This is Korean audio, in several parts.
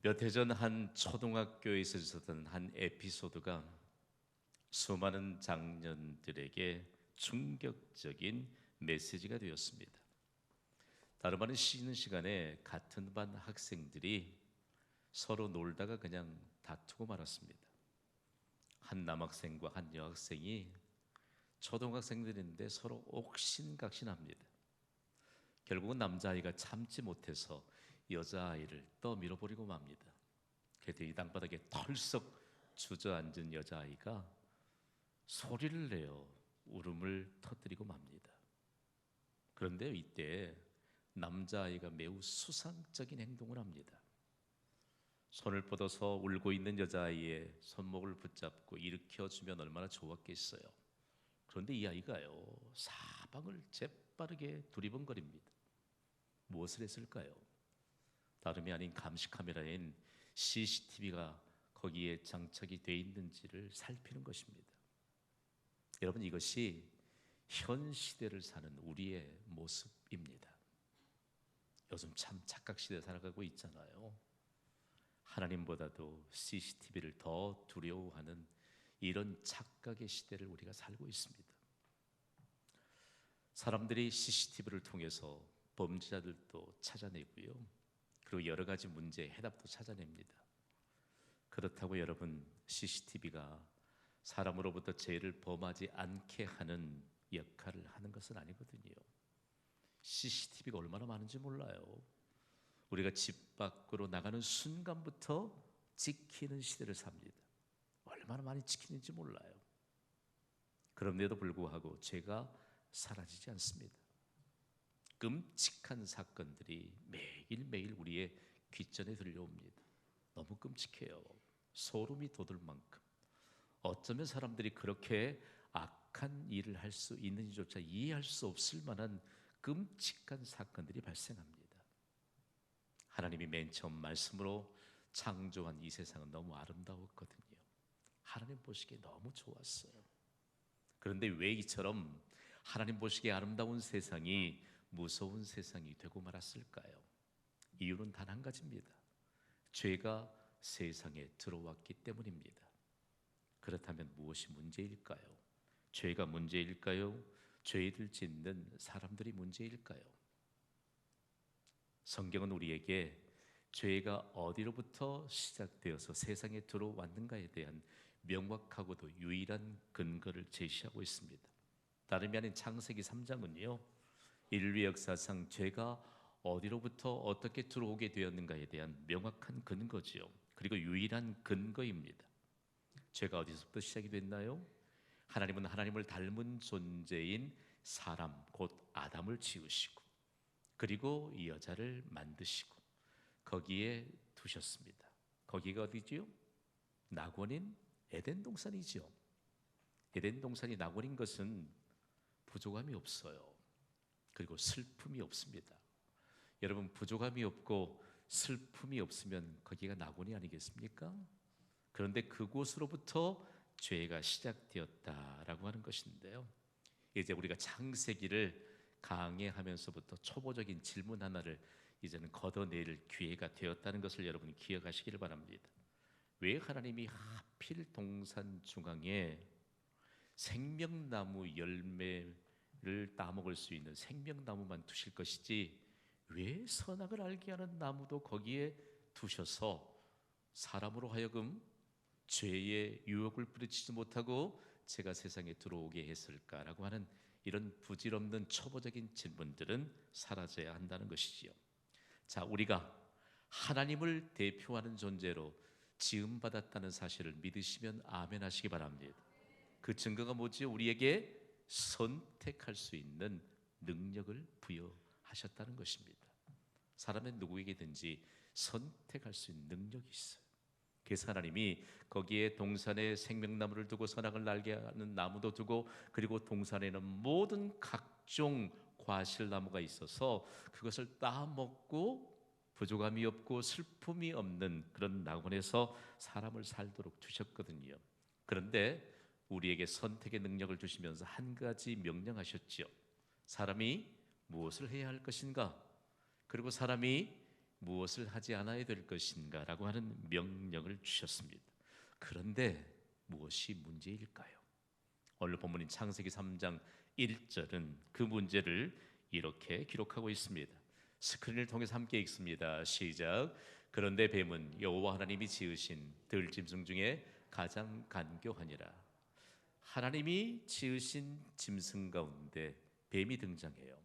몇 해 전 한 초등학교에서 있었던 한 에피소드가 수많은 장년들에게 충격적인 메시지가 되었습니다. 다름 아닌 쉬는 시간에 같은 반 학생들이 서로 놀다가 그냥 다투고 말았습니다. 한 남학생과 한 여학생이 초등학생들인데 서로 옥신각신합니다. 결국은 남자아이가 참지 못해서 여자아이를 떠밀어 버리고 맙니다. 그래도 이 땅바닥에 털썩 주저앉은 여자아이가 소리를 내어 울음을 터뜨리고 맙니다. 그런데 이때 남자아이가 매우 수상적인 행동을 합니다. 손을 뻗어서 울고 있는 여자아이의 손목을 붙잡고 일으켜주면 얼마나 좋았겠어요. 그런데 이 아이가요, 사방을 재빠르게 두리번거립니다. 무엇을 했을까요? 다름이 아닌 감시 카메라인 CCTV가 거기에 장착이 되어 있는지를 살피는 것입니다. 여러분, 이것이 현 시대를 사는 우리의 모습입니다. 요즘 참 착각 시대에 살아가고 있잖아요. 하나님보다도 CCTV를 더 두려워하는 이런 착각의 시대를 우리가 살고 있습니다. 사람들이 CCTV를 통해서 범죄자들도 찾아내고요, 그리고 여러 가지 문제의 해답도 찾아냅니다. 그렇다고 여러분, CCTV가 사람으로부터 죄를 범하지 않게 하는 역할을 하는 것은 아니거든요. CCTV가 얼마나 많은지 몰라요. 우리가 집 밖으로 나가는 순간부터 지키는 시대를 삽니다. 얼마나 많이 지키는지 몰라요. 그런데도 불구하고 죄가 사라지지 않습니다. 끔찍한 사건들이 매일매일 우리의 귓전에 들려옵니다. 너무 끔찍해요. 소름이 돋을 만큼. 어쩌면 사람들이 그렇게 악한 일을 할 수 있는지조차 이해할 수 없을 만한 끔찍한 사건들이 발생합니다. 하나님이 맨 처음 말씀으로 창조한 이 세상은 너무 아름다웠거든요. 하나님 보시기에 너무 좋았어요. 그런데 왜 이처럼 하나님 보시기에 아름다운 세상이 무서운 세상이 되고 말았을까요? 이유는 단 한 가지입니다. 죄가 세상에 들어왔기 때문입니다. 그렇다면 무엇이 문제일까요? 죄가 문제일까요? 죄를 짓는 사람들이 문제일까요? 성경은 우리에게 죄가 어디로부터 시작되어서 세상에 들어왔는가에 대한 명확하고도 유일한 근거를 제시하고 있습니다. 다름이 아닌 창세기 3장은요, 인류 역사상 죄가 어디로부터 어떻게 들어오게 되었는가에 대한 명확한 근거지요. 그리고 유일한 근거입니다. 죄가 어디서부터 시작이 됐나요? 하나님은 하나님을 닮은 존재인 사람, 곧 아담을 지으시고, 그리고 이 여자를 만드시고 거기에 두셨습니다. 거기가 어디지요? 낙원인 에덴 동산이지요. 에덴 동산이 낙원인 것은 부족함이 없어요. 그리고 슬픔이 없습니다. 여러분, 부족함이 없고 슬픔이 없으면 거기가 낙원이 아니겠습니까? 그런데 그곳으로부터 죄가 시작되었다라고 하는 것인데요, 이제 우리가 창세기를 강해하면서부터 초보적인 질문 하나를 이제는 걷어낼 기회가 되었다는 것을 여러분이 기억하시기를 바랍니다. 왜 하나님이 하필 동산 중앙에 생명나무 열매를 따먹을 수 있는 생명나무만 두실 것이지, 왜 선악을 알게 하는 나무도 거기에 두셔서 사람으로 하여금 죄의 유혹을 뿌리치지 못하고 죄가 세상에 들어오게 했을까라고 하는 이런 부질없는 초보적인 질문들은 사라져야 한다는 것이지요. 자, 우리가 하나님을 대표하는 존재로 지음받았다는 사실을 믿으시면 아멘 하시기 바랍니다. 그 증거가 뭐지요? 우리에게 선택할 수 있는 능력을 부여하셨다는 것입니다. 사람은 누구에게든지 선택할 수 있는 능력이 있어요. 그래서 하나님이 거기에 동산에 생명나무를 두고 선악을 알게 하는 나무도 두고, 그리고 동산에는 모든 각종 과실나무가 있어서 그것을 따먹고 부족함이 없고 슬픔이 없는 그런 낙원에서 사람을 살도록 두셨거든요. 그런데 우리에게 선택의 능력을 주시면서 한 가지 명령하셨죠. 사람이 무엇을 해야 할 것인가? 그리고 사람이 무엇을 하지 않아야 될 것인가 라고 하는 명령을 주셨습니다. 그런데 무엇이 문제일까요? 오늘 본문인 창세기 3장 1절은 그 문제를 이렇게 기록하고 있습니다. 스크린을 통해서 함께 읽습니다. 시작. 그런데 뱀은 여호와 하나님이 지으신 들짐승 중에 가장 간교하니라. 하나님이 지으신 짐승 가운데 뱀이 등장해요.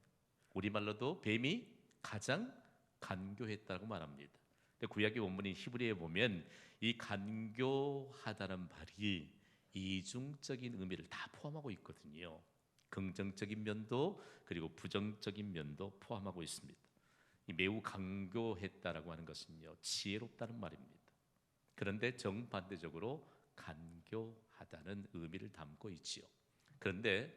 우리말로도 뱀이 가장 간교했다고 말합니다. 근데 구약의 원문인 히브리에 보면 이 간교하다는 말이 이중적인 의미를 다 포함하고 있거든요. 긍정적인 면도 그리고 부정적인 면도 포함하고 있습니다. 이 매우 간교했다라고 하는 것은요, 지혜롭다는 말입니다. 그런데 정반대적으로 간교하다는 의미를 담고 있지요. 그런데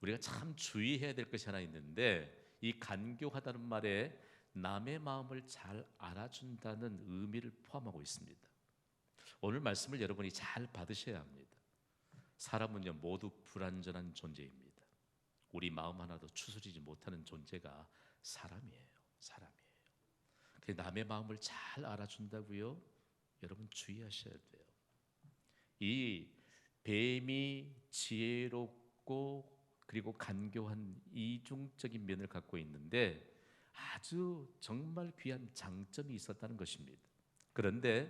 우리가 참 주의해야 될 것이 하나 있는데, 이 간교하다는 말에 남의 마음을 잘 알아준다는 의미를 포함하고 있습니다. 오늘 말씀을 여러분이 잘 받으셔야 합니다. 사람은요, 모두 불완전한 존재입니다. 우리 마음 하나도 추스리지 못하는 존재가 사람이에요. 남의 마음을 잘 알아준다고요? 여러분 주의하셔야 돼요. 이 뱀이 지혜롭고 그리고 간교한 이중적인 면을 갖고 있는데 아주 정말 귀한 장점이 있었다는 것입니다. 그런데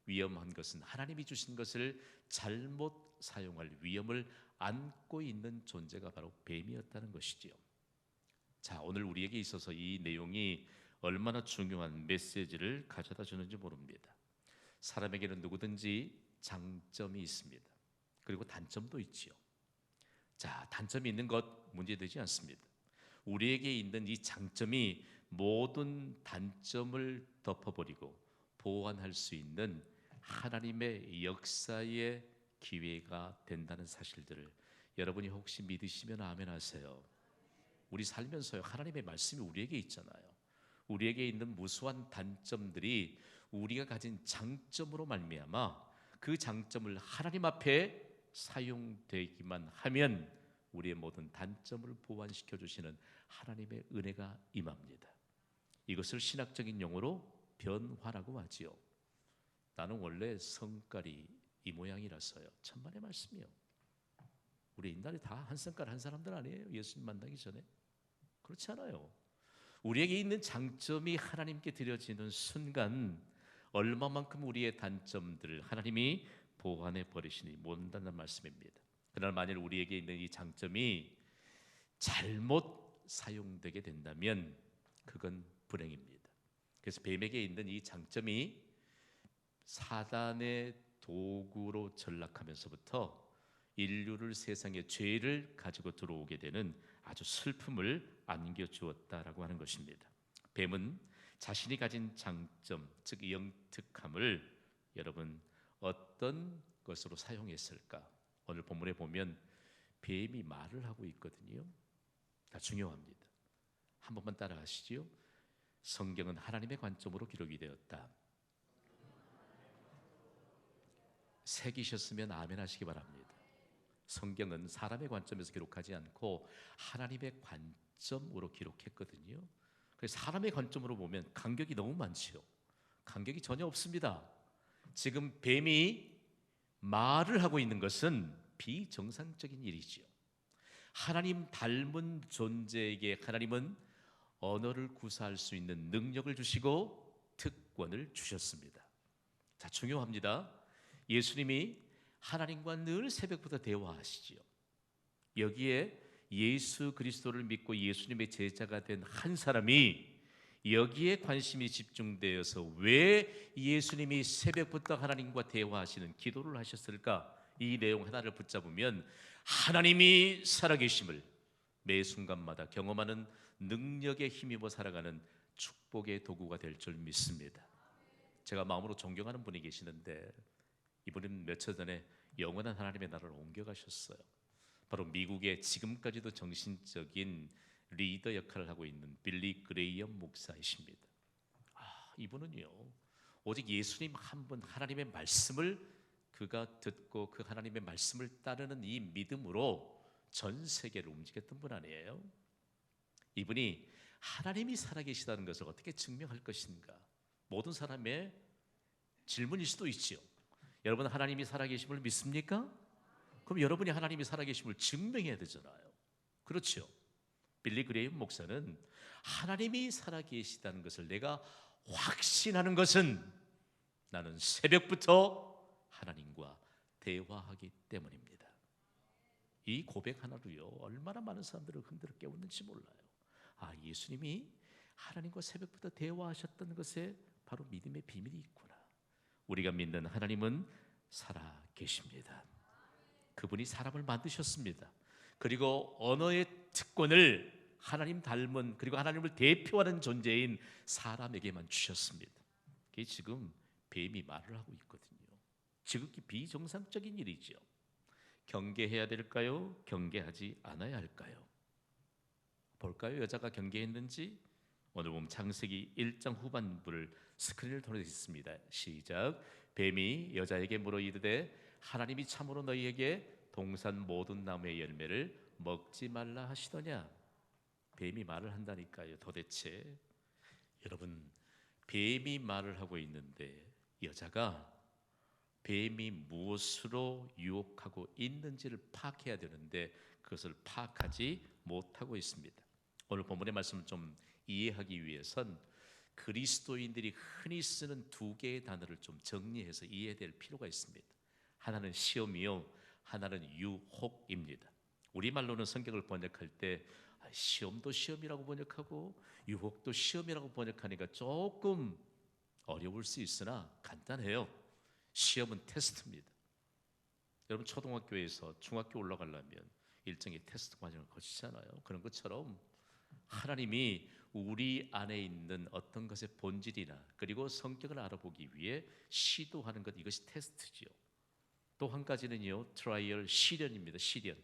위험한 것은 하나님이 주신 것을 잘못 사용할 위험을 안고 있는 존재가 바로 뱀이었다는 것이지요. 자, 오늘 우리에게 있어서 이 내용이 얼마나 중요한 메시지를 가져다 주는지 모릅니다. 사람에게는 누구든지 장점이 있습니다. 그리고 단점도 있지요. 자, 단점이 있는 것 문제되지 않습니다. 우리에게 있는 이 장점이 모든 단점을 덮어버리고 보완할 수 있는 하나님의 역사의 기회가 된다는 사실들을 여러분이 혹시 믿으시면 아멘 하세요. 우리 살면서요, 하나님의 말씀이 우리에게 있잖아요. 우리에게 있는 무수한 단점들이 우리가 가진 장점으로 말미암아 그 장점을 하나님 앞에 사용되기만 하면 우리의 모든 단점을 보완시켜 주시는 하나님의 은혜가 임합니다. 이것을 신학적인 용어로 변화라고 하지요. 나는 원래 성깔이 이 모양이라서요. 천만의 말씀이요. 우리 옛날에 다 한 성깔 한 사람들 아니에요? 예수님 만나기 전에. 그렇지 않아요. 우리에게 있는 장점이 하나님께 드려지는 순간 얼마만큼 우리의 단점들을 하나님이 보완해 버리시니 못한다는 말씀입니다. 그러나 만일 우리에게 있는 이 장점이 잘못 사용되게 된다면 그건 불행입니다. 그래서 뱀에게 있는 이 장점이 사단의 도구로 전락하면서부터 인류를 세상에 죄를 가지고 들어오게 되는 아주 슬픔을 안겨주었다라고 하는 것입니다. 뱀은 자신이 가진 장점, 즉 영특함을 여러분 어떤 것으로 사용했을까? 오늘 본문에 보면 뱀이 말을 하고 있거든요. 다 중요합니다. 한 번만 따라하시지요. 성경은 하나님의 관점으로 기록이 되었다. 새기셨으면 아멘 하시기 바랍니다. 성경은 사람의 관점에서 기록하지 않고 하나님의 관점으로 기록했거든요. 그래서 사람의 관점으로 보면 간격이 너무 많지요. 간격이 전혀 없습니다. 지금 뱀이 말을 하고 있는 것은 비정상적인 일이지요. 하나님 닮은 존재에게 하나님은 언어를 구사할 수 있는 능력을 주시고 특권을 주셨습니다. 자, 중요합니다. 예수님이 하나님과 늘 새벽부터 대화하시지요. 여기에 예수 그리스도를 믿고 예수님의 제자가 된 한 사람이 여기에 관심이 집중되어서 왜 예수님이 새벽부터 하나님과 대화하시는 기도를 하셨을까? 이 내용 하나를 붙잡으면 하나님이 살아계심을 매 순간마다 경험하는 능력에 힘입어 살아가는 축복의 도구가 될 줄 믿습니다. 제가 마음으로 존경하는 분이 계시는데 이분은 며칠 전에 영원한 하나님의 나라로 옮겨가셨어요. 바로 미국의 지금까지도 정신적인 리더 역할을 하고 있는 빌리 그레이엄 목사이십니다. 이분은요, 오직 예수님 한 분 하나님의 말씀을 그가 듣고 그 하나님의 말씀을 따르는 이 믿음으로 전 세계를 움직였던 분 아니에요? 이분이 하나님이 살아계시다는 것을 어떻게 증명할 것인가? 모든 사람의 질문일 수도 있지요. 여러분, 하나님이 살아계심을 믿습니까? 그럼 여러분이 하나님이 살아계심을 증명해야 되잖아요. 그렇죠. 빌리 그레이엄 목사는 하나님이 살아계시다는 것을 내가 확신하는 것은 나는 새벽부터 하나님과 대화하기 때문입니다. 이 고백 하나로요, 얼마나 많은 사람들을 흔들어 깨웠는지 몰라요. 아, 예수님이 하나님과 새벽부터 대화하셨던 것에 바로 믿음의 비밀이 있구나. 우리가 믿는 하나님은 살아 계십니다. 그분이 사람을 만드셨습니다. 그리고 언어의 특권을 하나님 닮은, 그리고 하나님을 대표하는 존재인 사람에게만 주셨습니다. 그게 지금 뱀이 말을 하고 있거든요. 지극히 비정상적인 일이죠. 경계해야 될까요? 경계하지 않아야 할까요? 볼까요? 여자가 경계했는지. 오늘 보면 창세기 1장 후반부를 스크린을 통해 있습니다. 시작. 뱀이 여자에게 물어 이르되 하나님이 참으로 너희에게 동산 모든 나무의 열매를 먹지 말라 하시더냐? 뱀이 말을 한다니까요. 도대체 여러분, 뱀이 말을 하고 있는데 여자가 뱀이 무엇으로 유혹하고 있는지를 파악해야 되는데 그것을 파악하지 못하고 있습니다. 오늘 본문의 말씀을 좀 이해하기 위해선 그리스도인들이 흔히 쓰는 두 개의 단어를 좀 정리해서 이해될 필요가 있습니다. 하나는 시험이요, 하나는 유혹입니다. 우리말로는 성경을 번역할 때 시험도 시험이라고 번역하고 유혹도 시험이라고 번역하니까 조금 어려울 수 있으나 간단해요. 시험은 테스트입니다. 여러분, 초등학교에서 중학교 올라가려면 일정의 테스트 과정을 거치잖아요. 그런 것처럼 하나님이 우리 안에 있는 어떤 것의 본질이나 그리고 성격을 알아보기 위해 시도하는 것, 이것이 테스트지요. 또 한 가지는요, 트라이얼, 시련입니다. 시련.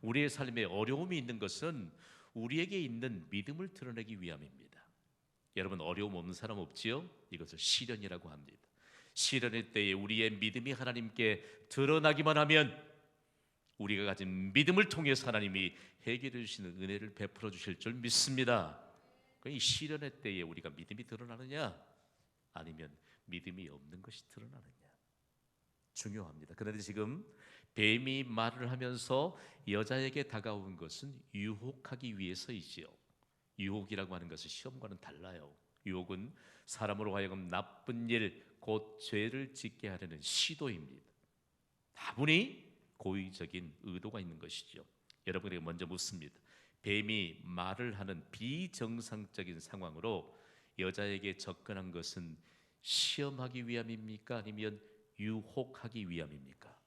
우리의 삶에 어려움이 있는 것은 우리에게 있는 믿음을 드러내기 위함입니다. 여러분, 어려움 없는 사람 없지요? 이것을 시련이라고 합니다. 시련의 때에 우리의 믿음이 하나님께 드러나기만 하면 우리가 가진 믿음을 통해서 하나님이 해결해 주시는 은혜를 베풀어 주실 줄 믿습니다. 이 시련의 때에 우리가 믿음이 드러나느냐 아니면 믿음이 없는 것이 드러나느냐 중요합니다. 그런데 지금 뱀이 말을 하면서 여자에게 다가온 것은 유혹하기 위해서이지요. 유혹이라고 하는 것은 시험과는 달라요. 유혹은 사람으로 하여금 나쁜 일, 곧 죄를 짓게 하려는 시도입니다. 다분히 고의적인 의도가 있는 것이죠. 여러분에게 먼저 묻습니다. 뱀이 말을 하는 비정상적인 상황으로 여자에게 접근한 것은 시험하기 위함입니까? 아니면 유혹하기 위함입니까?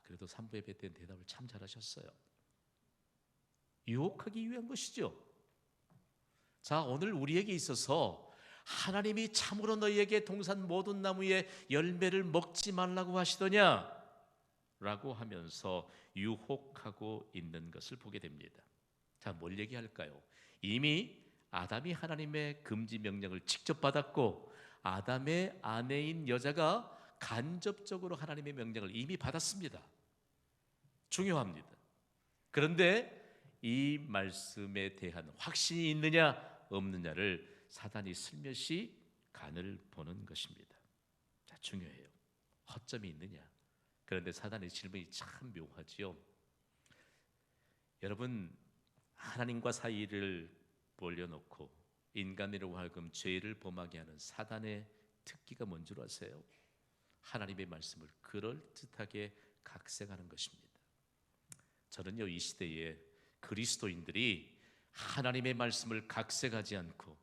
그래도 3부 예배 때 대답을 참 잘하셨어요. 유혹하기 위한 것이죠. 자, 오늘 우리에게 있어서 하나님이 참으로 너희에게 동산 모든 나무의 열매를 먹지 말라고 하시더냐? 라고 하면서 유혹하고 있는 것을 보게 됩니다. 자, 뭘 얘기할까요? 이미 아담이 하나님의 금지 명령을 직접 받았고 아담의 아내인 여자가 간접적으로 하나님의 명령을 이미 받았습니다. 중요합니다. 그런데 이 말씀에 대한 확신이 있느냐 없느냐를 사단이 슬며시 간을 보는 것입니다. 자, 중요해요. 허점이 있느냐. 그런데 사단의 질문이 참 묘하지요. 여러분, 하나님과 사이를 벌려놓고 인간으로 하여금 죄를 범하게 하는 사단의 특기가 뭔 줄 아세요? 하나님의 말씀을 그럴듯하게 각색하는 것입니다. 저는요, 이 시대에 그리스도인들이 하나님의 말씀을 각색하지 않고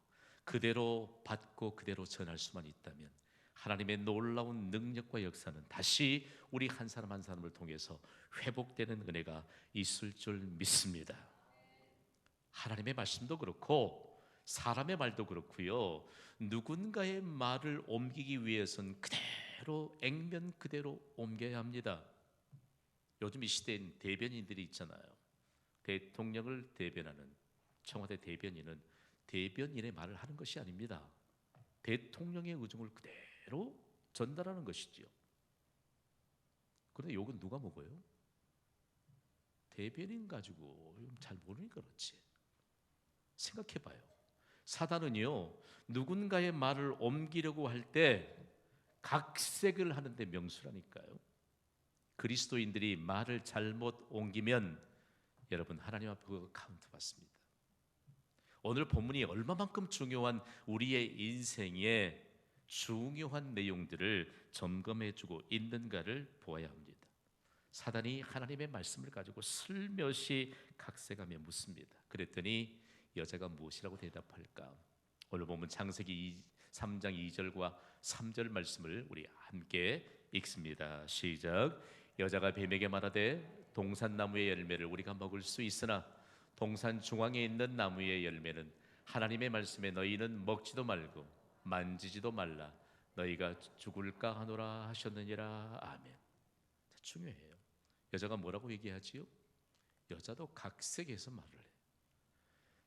그대로 받고 그대로 전할 수만 있다면 하나님의 놀라운 능력과 역사는 다시 우리 한 사람 한 사람을 통해서 회복되는 은혜가 있을 줄 믿습니다. 하나님의 말씀도 그렇고 사람의 말도 그렇고요. 누군가의 말을 옮기기 위해서는 그대로 액면 그대로 옮겨야 합니다. 요즘 이 시대엔 대변인들이 있잖아요. 대통령을 대변하는 청와대 대변인은 대변인의 말을 하는 것이 아닙니다. 대통령의 의중을 그대로 전달하는 것이지요. 그런데 욕은 누가 먹어요? 대변인 가지고 잘 모르니까 그렇지. 생각해봐요. 사단은요, 누군가의 말을 옮기려고 할 때 각색을 하는데 명수라니까요. 그리스도인들이 말을 잘못 옮기면 여러분 하나님 앞에 그거 카운트 받습니다. 오늘 본문이 얼마만큼 중요한 우리의 인생에 중요한 내용들을 점검해주고 있는가를 보아야 합니다. 사단이 하나님의 말씀을 가지고 슬며시 각색하며 묻습니다. 그랬더니 여자가 무엇이라고 대답할까? 오늘 보면 창세기 3장 2절과 3절 말씀을 우리 함께 읽습니다. 시작. 여자가 뱀에게 말하되 동산나무의 열매를 우리가 먹을 수 있으나 동산 중앙에 있는 나무의 열매는 하나님의 말씀에 너희는 먹지도 말고 만지지도 말라 너희가 죽을까 하노라 하셨느니라. 아멘. 자, 중요해요. 여자가 뭐라고 얘기하지요? 여자도 각색해서 말을 해요.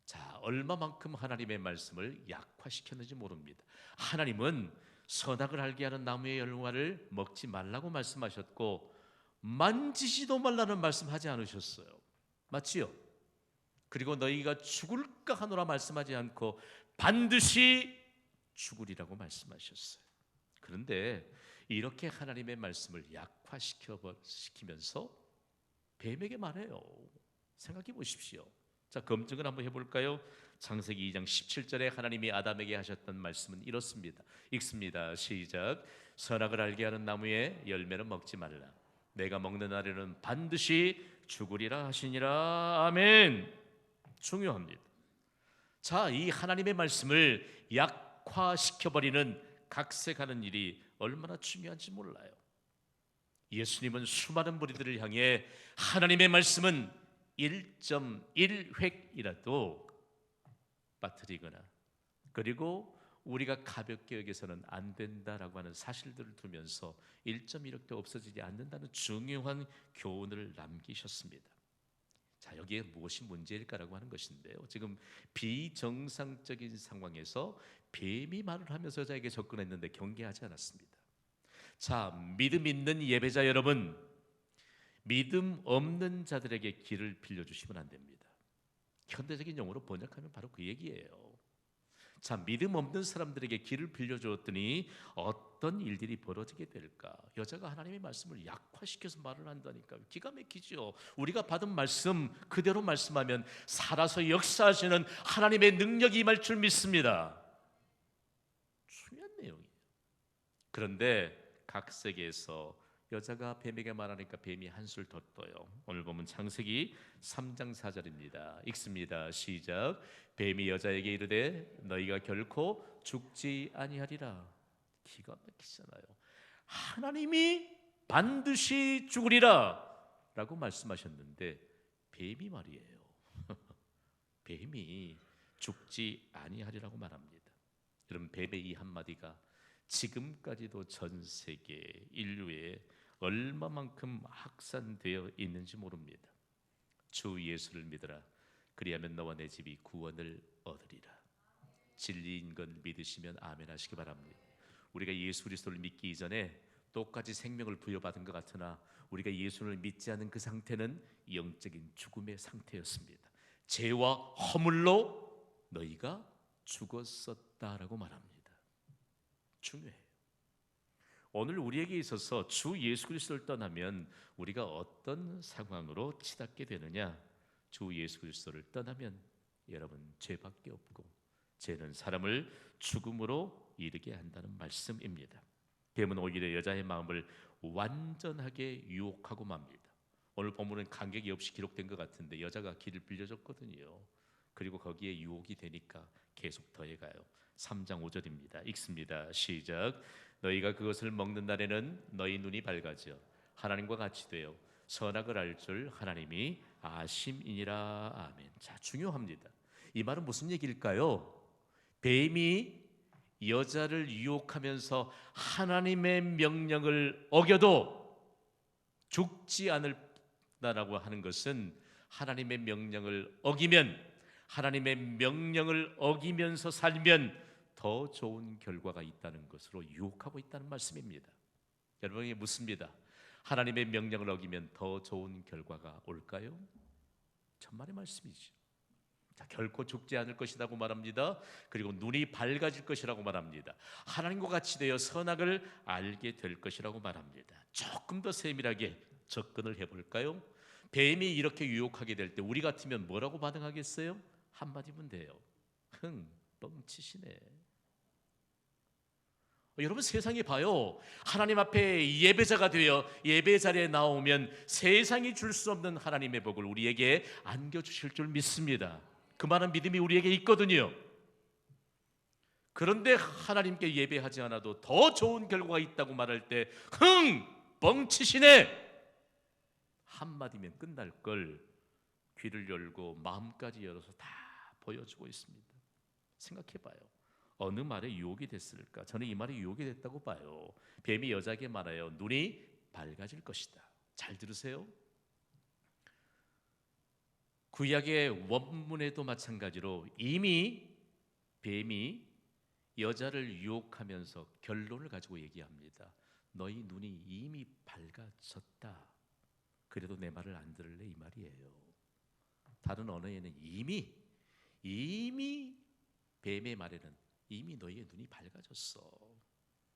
자, 얼마만큼 하나님의 말씀을 약화시켰는지 모릅니다. 하나님은 선악을 알게 하는 나무의 열매를 먹지 말라고 말씀하셨고 만지지도 말라는 말씀하지 않으셨어요. 맞지요? 그리고 너희가 죽을까 하노라 말씀하지 않고 반드시 죽으리라고 말씀하셨어요. 그런데 이렇게 하나님의 말씀을 약화시키면서 뱀에게 말해요. 생각해 보십시오. 자, 검증을 한번 해볼까요? 창세기 2장 17절에 하나님이 아담에게 하셨던 말씀은 이렇습니다. 읽습니다. 시작. 선악을 알게 하는 나무의 열매는 먹지 말라. 내가 먹는 날에는 반드시 죽으리라 하시니라. 아멘. 중요합니다. 자, 이 하나님의 말씀을 약화시켜버리는 각색하는 일이 얼마나 중요한지 몰라요. 예수님은 수많은 무리들을 향해 하나님의 말씀은 1.1획이라도 빠뜨리거나 그리고 우리가 가볍게 여기서는 안 된다라고 하는 사실들을 두면서 1.1획도 없어지지 않는다는 중요한 교훈을 남기셨습니다. 자, 여기에 무엇이 문제일까라고 하는 것인데요. 지금 비정상적인 상황에서 뱀이 말을 하면서 여자에게 접근했는데 경계하지 않았습니다. 자, 믿음 있는 예배자 여러분, 믿음 없는 자들에게 길을 빌려주시면 안 됩니다. 현대적인 용어로 번역하면 바로 그 얘기예요. 자, 믿음 없는 사람들에게 길을 빌려주었더니 어떤 일들이 벌어지게 될까? 여자가 하나님의 말씀을 약화시켜서 말을 한다니까 기가 막히죠. 우리가 받은 말씀 그대로 말씀하면 살아서 역사하시는 하나님의 능력이 임할 줄 믿습니다. 중요한 내용이에요. 그런데 각색에서 여자가 뱀에게 말하니까 뱀이 한술 더 떠요. 오늘 보면 창세기 3장 4절입니다. 읽습니다. 시작. 뱀이 여자에게 이르되 너희가 결코 죽지 아니하리라. 기가 막히잖아요. 하나님이 반드시 죽으리라 라고 말씀하셨는데 뱀이 말이에요. 뱀이 죽지 아니하리라고 말합니다. 여러분, 뱀의 이 한마디가 지금까지도 전 세계 인류에 얼마만큼 확산되어 있는지 모릅니다. 주 예수를 믿으라. 그리하면 너와 내 집이 구원을 얻으리라. 진리인 것 믿으시면 아멘 하시기 바랍니다. 우리가 예수 그리스도를 믿기 이전에 똑같이 생명을 부여받은 것 같으나 우리가 예수를 믿지 않은 그 상태는 영적인 죽음의 상태였습니다. 죄와 허물로 너희가 죽었었다라고 말합니다. 중요해요. 오늘 우리에게 있어서 주 예수 그리스도를 떠나면 우리가 어떤 상황으로 치닫게 되느냐? 주 예수 그리스도를 떠나면 여러분 죄밖에 없고 죄는 사람을 죽음으로 이르게 한다는 말씀입니다. 뱀은 오히려 여자의 마음을 완전하게 유혹하고 맙니다. 오늘 본문은 간격이 없이 기록된 것 같은데 여자가 길을 빌려줬거든요. 그리고 거기에 유혹이 되니까 계속 더해가요. 3장 5절입니다. 읽습니다. 시작. 너희가 그것을 먹는 날에는 너희 눈이 밝아져 하나님과 같이 되어 선악을 알 줄 하나님이 아심이니라. 아멘. 자, 중요합니다. 이 말은 무슨 얘기일까요? 뱀이 여자를 유혹하면서 하나님의 명령을 어겨도 죽지 않을다라고 하는 것은 하나님의 명령을 어기면 하나님의 명령을 어기면서 살면 더 좋은 결과가 있다는 것으로 유혹하고 있다는 말씀입니다. 여러분에게 묻습니다. 하나님의 명령을 어기면 더 좋은 결과가 올까요? 천만의 말씀이죠. 자, 결코 죽지 않을 것이라고 말합니다. 그리고 눈이 밝아질 것이라고 말합니다. 하나님과 같이 되어 선악을 알게 될 것이라고 말합니다. 조금 더 세밀하게 접근을 해볼까요? 뱀이 이렇게 유혹하게 될 때 우리 같으면 뭐라고 반응하겠어요? 한마디면 돼요. 뻥치시네. 여러분, 세상이 봐요. 하나님 앞에 예배자가 되어 예배 자리에 나오면 세상이 줄 수 없는 하나님의 복을 우리에게 안겨주실 줄 믿습니다. 그 많은 믿음이 우리에게 있거든요. 그런데 하나님께 예배하지 않아도 더 좋은 결과가 있다고 말할 때 뻥치시네, 한마디면 끝날 걸 귀를 열고 마음까지 열어서 다 보여주고 있습니다. 생각해봐요. 어느 말에 유혹이 됐을까? 저는 이 말이 유혹이 됐다고 봐요. 뱀이 여자에게 말해요. 눈이 밝아질 것이다. 잘 들으세요. 구약의 원문에도 마찬가지로 이미 뱀이 여자를 유혹하면서 결론을 가지고 얘기합니다. 너희 눈이 이미 밝아졌다. 그래도 내 말을 안 들을래, 이 말이에요. 다른 언어에는 이미 뱀의 말에는 이미 너희의 눈이 밝아졌어.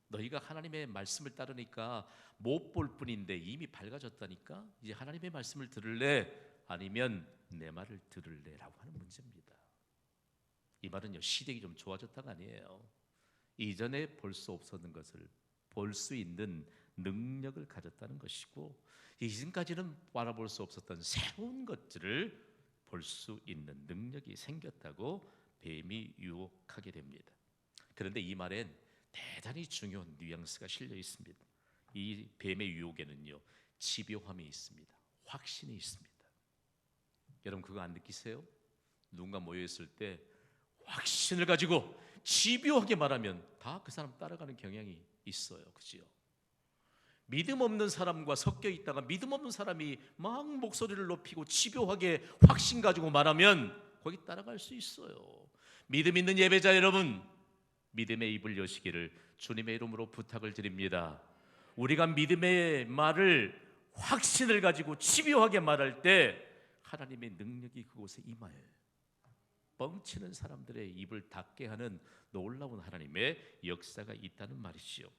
너희가 하나님의 말씀을 따르니까 못 볼 뿐인데 이미 밝아졌다니까. 이제 하나님의 말씀을 들을래, 아니면 내 말을 들을래라고 하는 문제입니다. 이 말은요, 시력이 좀 좋아졌다가 아니에요. 이전에 볼 수 없었는 것을 볼 수 있는 능력을 가졌다는 것이고, 이전까지는 바라볼 수 없었던 새로운 것들을 볼 수 있는 능력이 생겼다고 뱀이 유혹하게 됩니다. 그런데 이 말엔 대단히 중요한 뉘앙스가 실려 있습니다. 이 뱀의 유혹에는요, 집요함이 있습니다. 확신이 있습니다. 여러분, 그거 안 느끼세요? 누군가 모여있을 때 확신을 가지고 집요하게 말하면 다 그 사람 따라가는 경향이 있어요. 그죠? 믿음 없는 사람과 섞여 있다가 믿음 없는 사람이 막 목소리를 높이고 집요하게 확신 가지고 말하면 거기 따라갈 수 있어요. 믿음 있는 예배자 여러분, 믿음의 입을 여시기를 주님의 이름으로 부탁을 드립니다. 우리가 믿음의 말을, 확신을 가지고 집요하게 말할 때 하나님의 능력이 그곳에 임하여요. 뻥치는 사람들의 입을 닫게 하는 놀라운 하나님의 역사가 있다는 말이지요.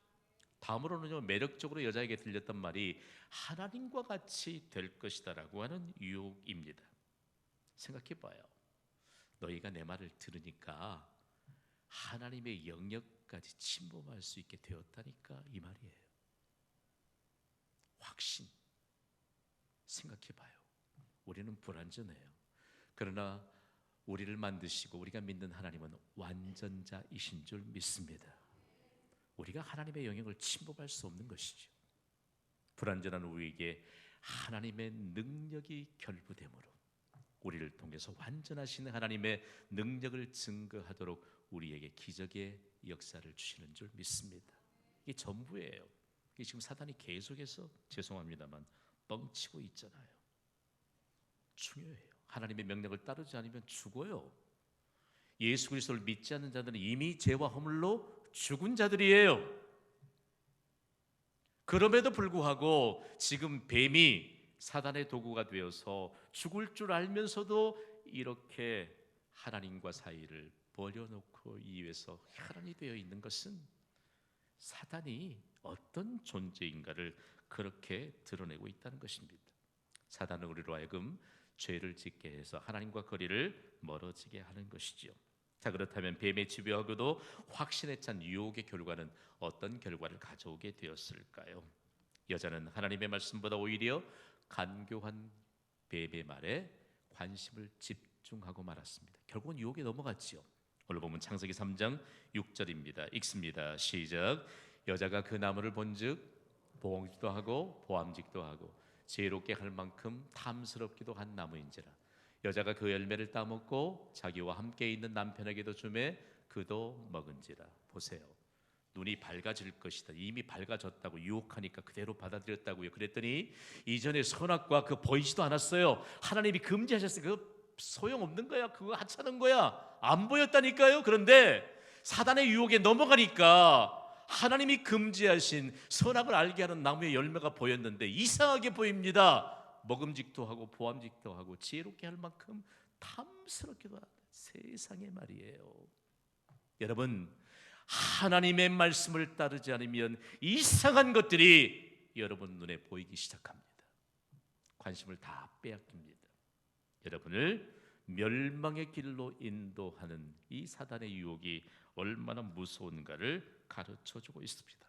다음으로는요, 매력적으로 여자에게 들렸던 말이 하나님과 같이 될 것이다라고 하는 유혹입니다. 생각해봐요. 너희가 내 말을 들으니까 하나님의 영역까지 침범할 수 있게 되었다니까, 이 말이에요. 확신. 생각해봐요. 우리는 불완전해요. 그러나 우리를 만드시고 우리가 믿는 하나님은 완전자이신 줄 믿습니다. 우리가 하나님의 영역을 침범할 수 없는 것이죠. 불완전한 우리에게 하나님의 능력이 결부되므로 우리를 통해서 완전하신 하나님의 능력을 증거하도록 우리에게 기적의 역사를 주시는 줄 믿습니다. 이게 전부예요. 이게 지금 사단이 계속해서, 죄송합니다만, 뻥치고 있잖아요. 중요해요. 하나님의 명령을 따르지 않으면 죽어요. 예수 그리스도를 믿지 않는 자들은 이미 죄와 허물로 죽은 자들이에요. 그럼에도 불구하고 지금 뱀이 사단의 도구가 되어서 죽을 줄 알면서도 이렇게 하나님과 사이를 벌여놓고 이위해서 혈안이 되어 있는 것은 사단이 어떤 존재인가를 그렇게 드러내고 있다는 것입니다. 사단은 우리로 하여금 죄를 짓게 해서 하나님과 거리를 멀어지게 하는 것이지요. 자, 그렇다면 뱀의 집요하고도 확신에 찬 유혹의 결과는 어떤 결과를 가져오게 되었을까요? 여자는 하나님의 말씀보다 오히려 간교한 뱀의 말에 관심을 집중하고 말았습니다. 결국은 유혹에 넘어갔지요. 오늘 보면 창세기 3장 6절입니다. 읽습니다. 시작. 여자가 그 나무를 본즉 보응직도 하고 보암직도 하고 지혜롭게 할 만큼 탐스럽기도 한 나무인지라. 여자가 그 열매를 따먹고 자기와 함께 있는 남편에게도 주매 그도 먹은지라. 보세요. 눈이 밝아질 것이다. 이미 밝아졌다고 유혹하니까 그대로 받아들였다고요. 그랬더니 이전에 선악과 그 보이지도 않았어요. 하나님이 금지하셨어요. 그거 소용없는 거야. 그거 하찮은 거야. 안 보였다니까요. 그런데 사단의 유혹에 넘어가니까 하나님이 금지하신 선악을 알게 하는 나무의 열매가 보였는데 이상하게 보입니다. 먹음직도 하고 보암직도 하고 지혜롭게 할 만큼 탐스럽기도 하다. 세상에 말이에요. 여러분, 하나님의 말씀을 따르지 않으면 이상한 것들이 여러분 눈에 보이기 시작합니다. 관심을 다 빼앗깁니다. 여러분을 멸망의 길로 인도하는 이 사단의 유혹이 얼마나 무서운가를 가르쳐주고 있습니다.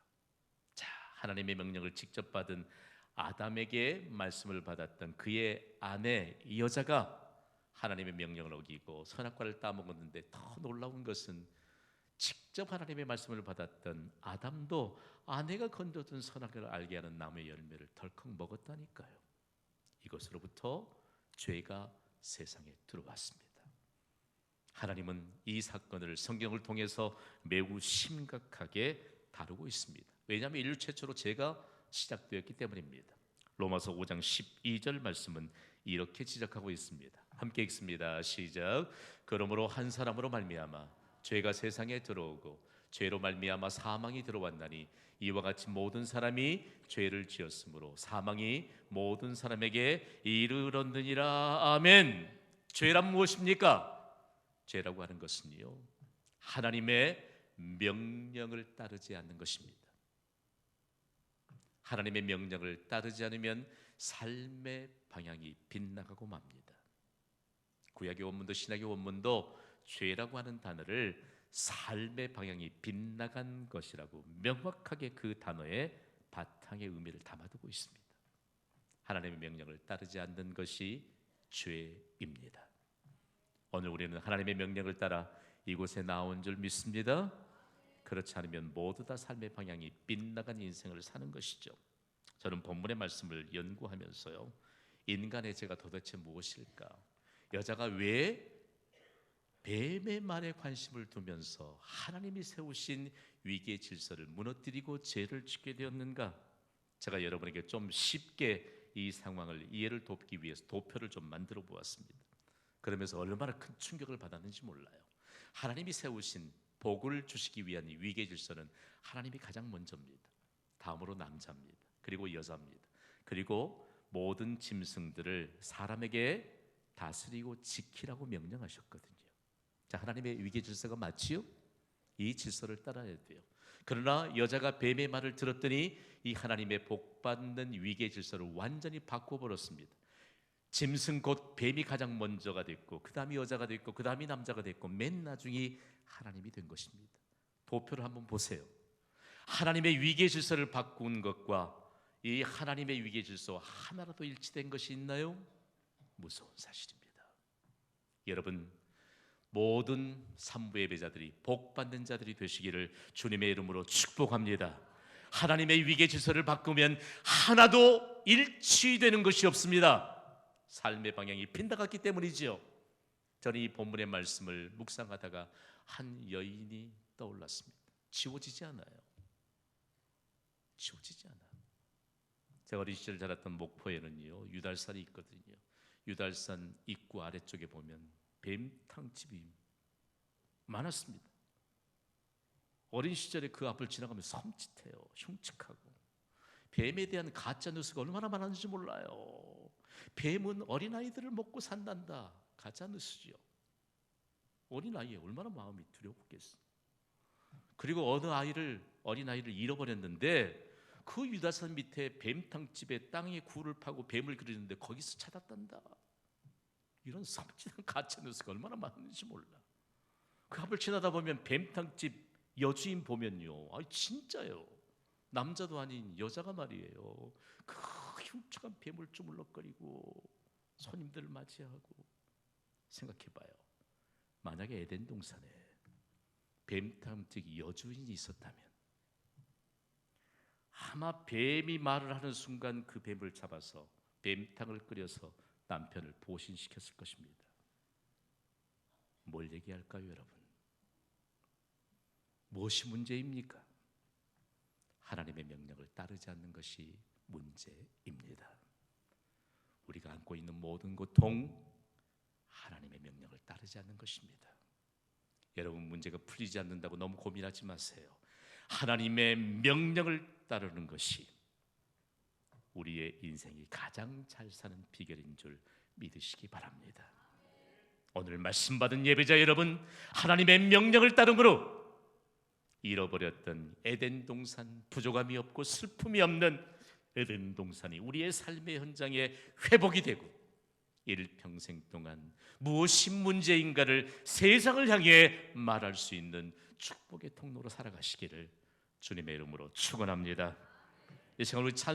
자, 하나님의 명령을 직접 받은 아담에게 말씀을 받았던 그의 아내 이 여자가 하나님의 명령을 어기고 선악과를 따먹었는데, 더 놀라운 것은 직접 하나님의 말씀을 받았던 아담도 아내가 건져준 선악과를 알게 하는 나무의 열매를 덜컥 먹었다니까요. 이것으로부터 죄가 세상에 들어왔습니다. 하나님은 이 사건을 성경을 통해서 매우 심각하게 다루고 있습니다. 왜냐하면 인류 최초로 죄가 시작되었기 때문입니다. 로마서 5장 12절 말씀은 이렇게 지적하고 있습니다. 함께 읽습니다. 시작. 그러므로 한 사람으로 말미암아 죄가 세상에 들어오고 죄로 말미암아 사망이 들어왔나니 이와 같이 모든 사람이 죄를 지었으므로 사망이 모든 사람에게 이르렀느니라. 아멘. 죄란 무엇입니까? 죄라고 하는 것은요, 하나님의 명령을 따르지 않는 것입니다. 하나님의 명령을 따르지 않으면 삶의 방향이 빗나가고 맙니다. 구약의 원문도 신약의 원문도 죄라고 하는 단어를 삶의 방향이 빗나간 것이라고 명확하게 그 단어의 바탕의 의미를 담아두고 있습니다. 하나님의 명령을 따르지 않는 것이 죄입니다. 오늘 우리는 하나님의 명령을 따라 이곳에 나온 줄 믿습니다. 그렇지 않으면 모두 다 삶의 방향이 빗나간 인생을 사는 것이죠. 저는 본문의 말씀을 연구하면서요, 인간의 죄가 도대체 무엇일까? 여자가 왜 뱀의 말에 관심을 두면서 하나님이 세우신 위계의 질서를 무너뜨리고 죄를 짓게 되었는가? 제가 여러분에게 좀 쉽게 이 상황을 이해를 돕기 위해서 도표를 좀 만들어 보았습니다. 그러면서 얼마나 큰 충격을 받았는지 몰라요. 하나님이 세우신 복을 주시기 위한 이 위계 질서는 하나님이 가장 먼저입니다. 다음으로 남자입니다. 그리고 여자입니다. 그리고 모든 짐승들을 사람에게 다스리고 지키라고 명령하셨거든요. 자, 하나님의 위계 질서가 맞지요? 이 질서를 따라야 돼요. 그러나 여자가 뱀의 말을 들었더니 이 하나님의 복받는 위계 질서를 완전히 바꿔버렸습니다. 짐승 곧 뱀이 가장 먼저가 됐고, 그 다음이 여자가 됐고, 그 다음이 남자가 됐고, 맨 나중이 하나님이 된 것입니다. 도표를 한번 보세요. 하나님의 위계 질서를 바꾼 것과 이 하나님의 위계 질서 하나라도 일치된 것이 있나요? 무서운 사실입니다. 여러분, 모든 산부 예배자들이 복받는 자들이 되시기를 주님의 이름으로 축복합니다. 하나님의 위계 질서를 바꾸면 하나도 일치되는 것이 없습니다. 삶의 방향이 빗나갔기 때문이지요. 저는 이 본문의 말씀을 묵상하다가 한 여인이 떠올랐습니다. 지워지지 않아요. 지워지지 않아. 제가 어린 시절 자랐던 목포에는요, 유달산이 있거든요. 유달산 입구 아래쪽에 보면 뱀탕집이 많았습니다. 어린 시절에 그 앞을 지나가면 섬찟해요. 흉측하고. 뱀에 대한 가짜 뉴스가 얼마나 많았는지 몰라요. 뱀은 어린아이들을 먹고 산단다. 가짜 뉴스죠. 어린아이에 얼마나 마음이 두렵겠어. 그리고 어린아이를 잃어버렸는데 그 유다산 밑에 뱀탕집에 땅에 굴을 파고 뱀을 그리는데 거기서 찾았단다. 이런 섬찟한 가짜 뉴스가 얼마나 많은지 몰라. 그 앞을 지나다 보면 뱀탕집 여주인 보면요, 진짜요. 남자도 아닌 여자가 말이에요. 그 흉측한 뱀을 주물럭거리고 손님들을 맞이하고. 생각해봐요. 만약에 에덴 동산에 뱀탕집 여주인이 있었다면 아마 뱀이 말을 하는 순간 그 뱀을 잡아서 뱀탕을 끓여서 남편을 보신시켰을 것입니다. 뭘 얘기할까요, 여러분? 무엇이 문제입니까? 하나님의 명령을 따르지 않는 것이 문제입니다. 우리가 안고 있는 모든 고통, 하나님의 명령을 따르지 않는 것입니다. 여러분, 문제가 풀리지 않는다고 너무 고민하지 마세요. 하나님의 명령을 따르는 것이 우리의 인생이 가장 잘 사는 비결인 줄 믿으시기 바랍니다. 오늘 말씀 받은 예배자 여러분, 하나님의 명령을 따름으로 잃어버렸던 에덴 동산, 부족함이 없고 슬픔이 없는 에덴 동산이 우리의 삶의 현장에 회복이 되고 일평생 동안 무엇이 문제인가를 세상을 향해 말할 수 있는 축복의 통로로 살아가시기를 주님의 이름으로 축원합니다. 이 시간 우리 찬